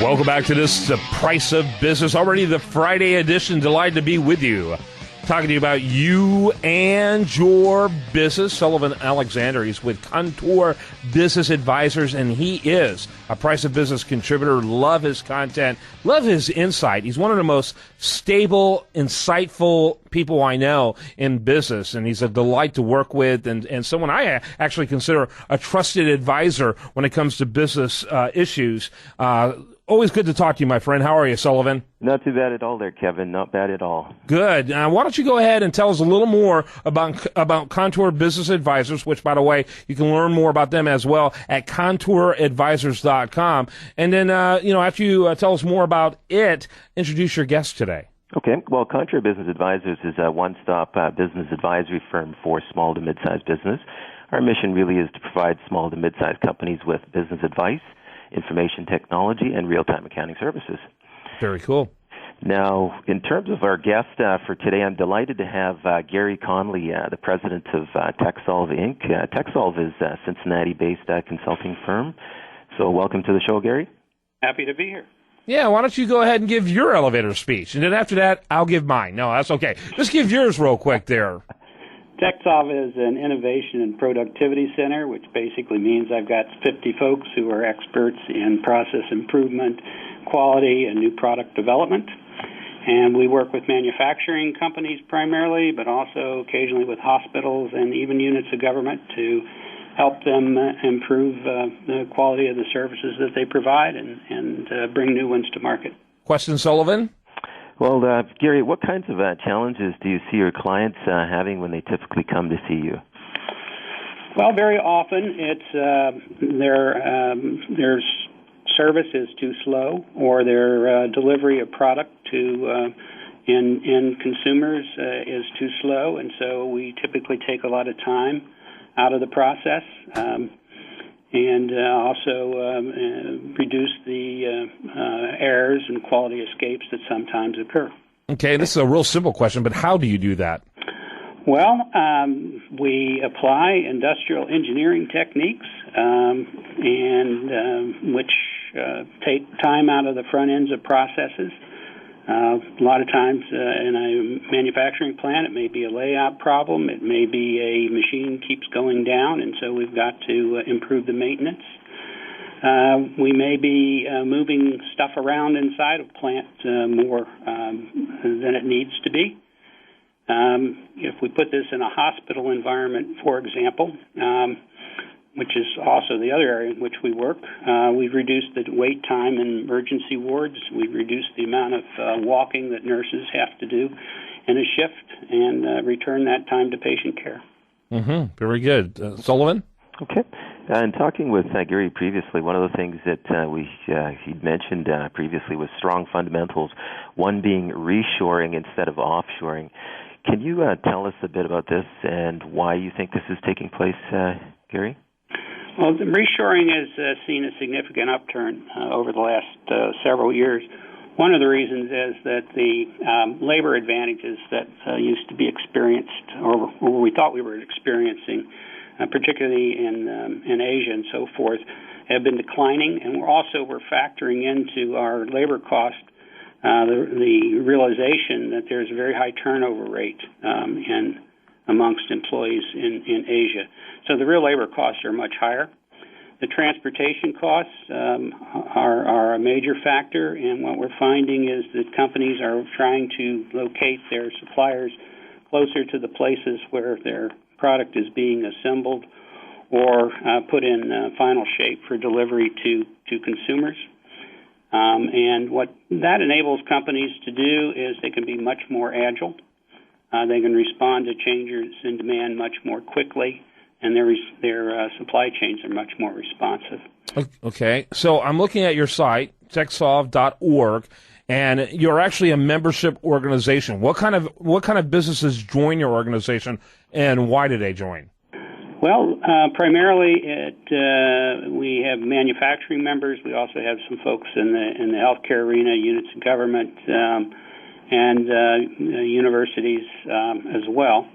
Welcome back to this, The Price of Business. Already the Friday edition. Delighted to be with you. Talking to you about you and your business. Sullivan Alexander, he's with Contour Business Advisors, and he is a Price of Business contributor. Love his content. Love his insight. He's one of the most stable, insightful people I know in business, and he's a delight to work with and someone I actually consider a trusted advisor when it comes to business issues. Always good to talk to you, my friend. How are you, Sullivan? Not too bad at all there, Kevin. Not bad at all. Good. Why don't you go ahead and tell us a little more about Contour Business Advisors, which, by the way, you can learn more about them as well at contouradvisors.com. And then, after you tell us more about it, introduce your guest today. Okay. Well, Contour Business Advisors is a one-stop business advisory firm for small to mid-sized business. Our mission really is to provide small to mid-sized companies with business advice, information technology, and real-time accounting services. Very cool. Now, in terms of our guest for today, I'm delighted to have Gary Conley, the president of TechSolve, Inc. TechSolve is a Cincinnati-based consulting firm. So welcome to the show, Gary. Happy to be here. Yeah, why don't you go ahead and give your elevator speech, and then after that, I'll give mine. No, that's okay. Just give yours real quick there. TechSolve is an innovation and productivity center, which basically means I've got 50 folks who are experts in process improvement, quality, and new product development. And we work with manufacturing companies primarily, but also occasionally with hospitals and even units of government to help them improve the quality of the services that they provide and bring new ones to market. Question, Sullivan? Well, Gary, what kinds of challenges do you see your clients having when they typically come to see you? Well, very often it's their service is too slow, or their delivery of product to end consumers is too slow, and so we typically take a lot of time out of the process. And also reduce the errors and quality escapes that sometimes occur. Okay, this is a real simple question, but how do you do that? Well, we apply industrial engineering techniques, which take time out of the front ends of processes. A lot of times in a manufacturing plant, it may be a layout problem. It may be a machine keeps going down, and so we've got to improve the maintenance. We may be moving stuff around inside a plant more than it needs to be. If we put this in a hospital environment, for example, which is also the other area in which we work, we've reduced the wait time in emergency wards. We've reduced the amount of walking that nurses have to do in a shift and return that time to patient care. Mm-hmm. Very good. Sullivan? Okay. In talking with Gary previously, one of the things that he'd mentioned previously was strong fundamentals, one being reshoring instead of offshoring. Can you tell us a bit about this and why you think this is taking place, Gary? Well, the reshoring has seen a significant upturn over the last several years. One of the reasons is that the labor advantages that used to be experienced, or we thought we were experiencing, particularly in Asia and so forth, have been declining, and we're factoring into our labor cost the realization that there's a very high turnover rate amongst employees in Asia. So the real labor costs are much higher. The transportation costs are a major factor, and what we're finding is that companies are trying to locate their suppliers closer to the places where their product is being assembled or put in final shape for delivery to consumers. And what that enables companies to do is they can be much more agile. They can respond to changes in demand much more quickly, and their supply chains are much more responsive. Okay, so I'm looking at your site, techsolve.org, and you're actually a membership organization. What kind of businesses join your organization, and why do they join? Well, primarily we have manufacturing members. We also have some folks in the healthcare arena, units of government, and universities as well.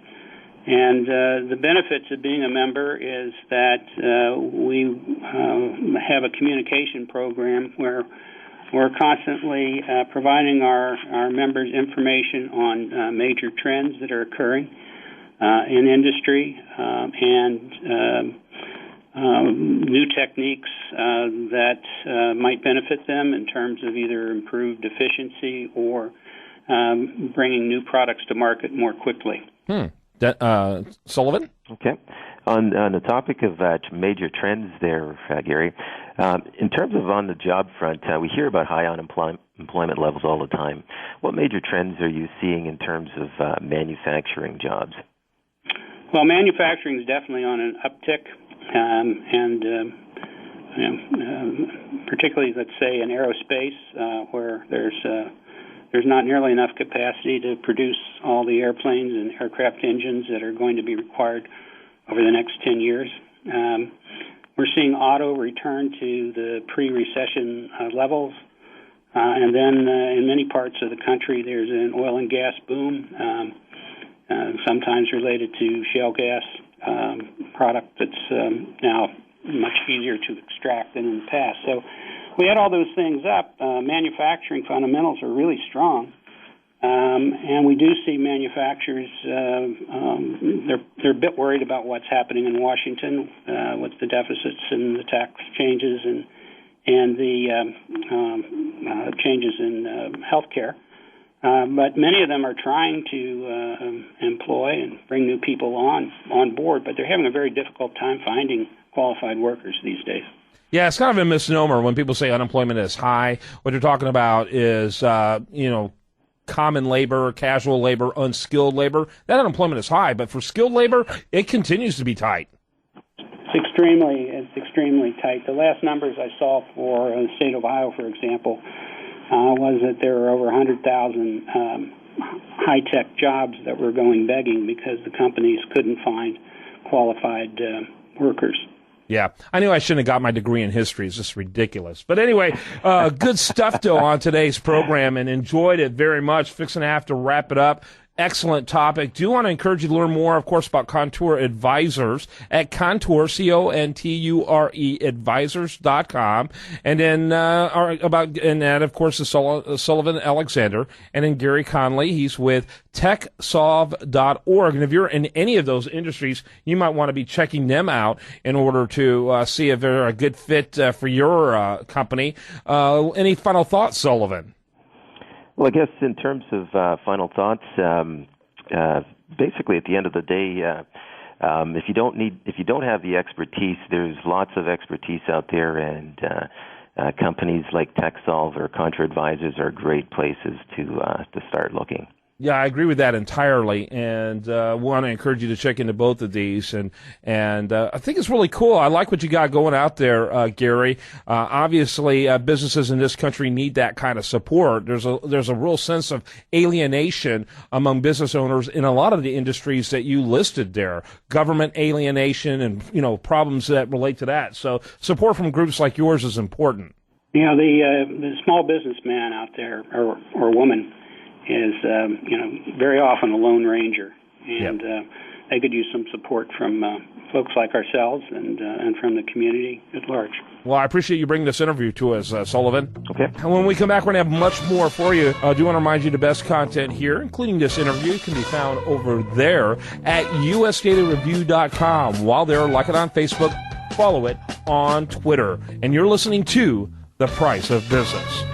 And the benefits of being a member is that we have a communication program where we're constantly providing our members information on major trends that are occurring in industry and new techniques that might benefit them in terms of either improved efficiency or bringing new products to market more quickly. Sullivan? Okay. On the topic of major trends there, Gary, in terms of on the job front, we hear about high unemployment levels all the time. What major trends are you seeing in terms of manufacturing jobs? Well, manufacturing is definitely on an uptick, and particularly, let's say, in aerospace, where there's not nearly enough capacity to produce all the airplanes and aircraft engines that are going to be required over the next 10 years. We're seeing auto return to the pre-recession levels. And then in many parts of the country, there's an oil and gas boom, sometimes related to shale gas product that's now much easier to extract than in the past. So we add all those things up. Manufacturing fundamentals are really strong. And we do see manufacturers, they're a bit worried about what's happening in Washington with the deficits and the tax changes and the changes in health care. But many of them are trying to employ and bring new people on board, but they're having a very difficult time finding qualified workers these days. Yeah, it's kind of a misnomer when people say unemployment is high. What they're talking about is, common labor, casual labor, unskilled labor. That unemployment is high, but for skilled labor, it continues to be tight. It's extremely tight. The last numbers I saw for the state of Ohio, for example, was that there were over 100,000 high-tech jobs that were going begging because the companies couldn't find qualified workers. Yeah, I knew I shouldn't have got my degree in history. It's just ridiculous. But anyway, good stuff, though, on today's program, and enjoyed it very much. Fixing to have to wrap it up. Excellent topic. Do want to encourage you to learn more, of course, about Contour Advisors at Contour, Conture, advisors.com. And then, and that, of course, is Sullivan Alexander. And then Gary Conley, he's with techsolve.org. And if you're in any of those industries, you might want to be checking them out in order to see if they're a good fit for your company. Any final thoughts, Sullivan? Well, I guess in terms of final thoughts, basically at the end of the day, if you don't have the expertise, there's lots of expertise out there, and companies like TechSolve or Contra Advisors are great places to start looking. Yeah, I agree with that entirely, and want to encourage you to check into both of these. And I think it's really cool. I like what you got going out there, Gary. Obviously, businesses in this country need that kind of support. There's a real sense of alienation among business owners in a lot of the industries that you listed there. Government alienation and problems that relate to that. So support from groups like yours is important. The small businessman out there or woman is very often a lone ranger, and they could use some support from folks like ourselves and from the community at large. Well, I appreciate you bringing this interview to us, Sullivan. Okay. And when we come back, we're going to have much more for you. I do want to remind you the best content here, including this interview, can be found over there at usdailyreview.com. While there, like it on Facebook, follow it on Twitter. And you're listening to The Price of Business.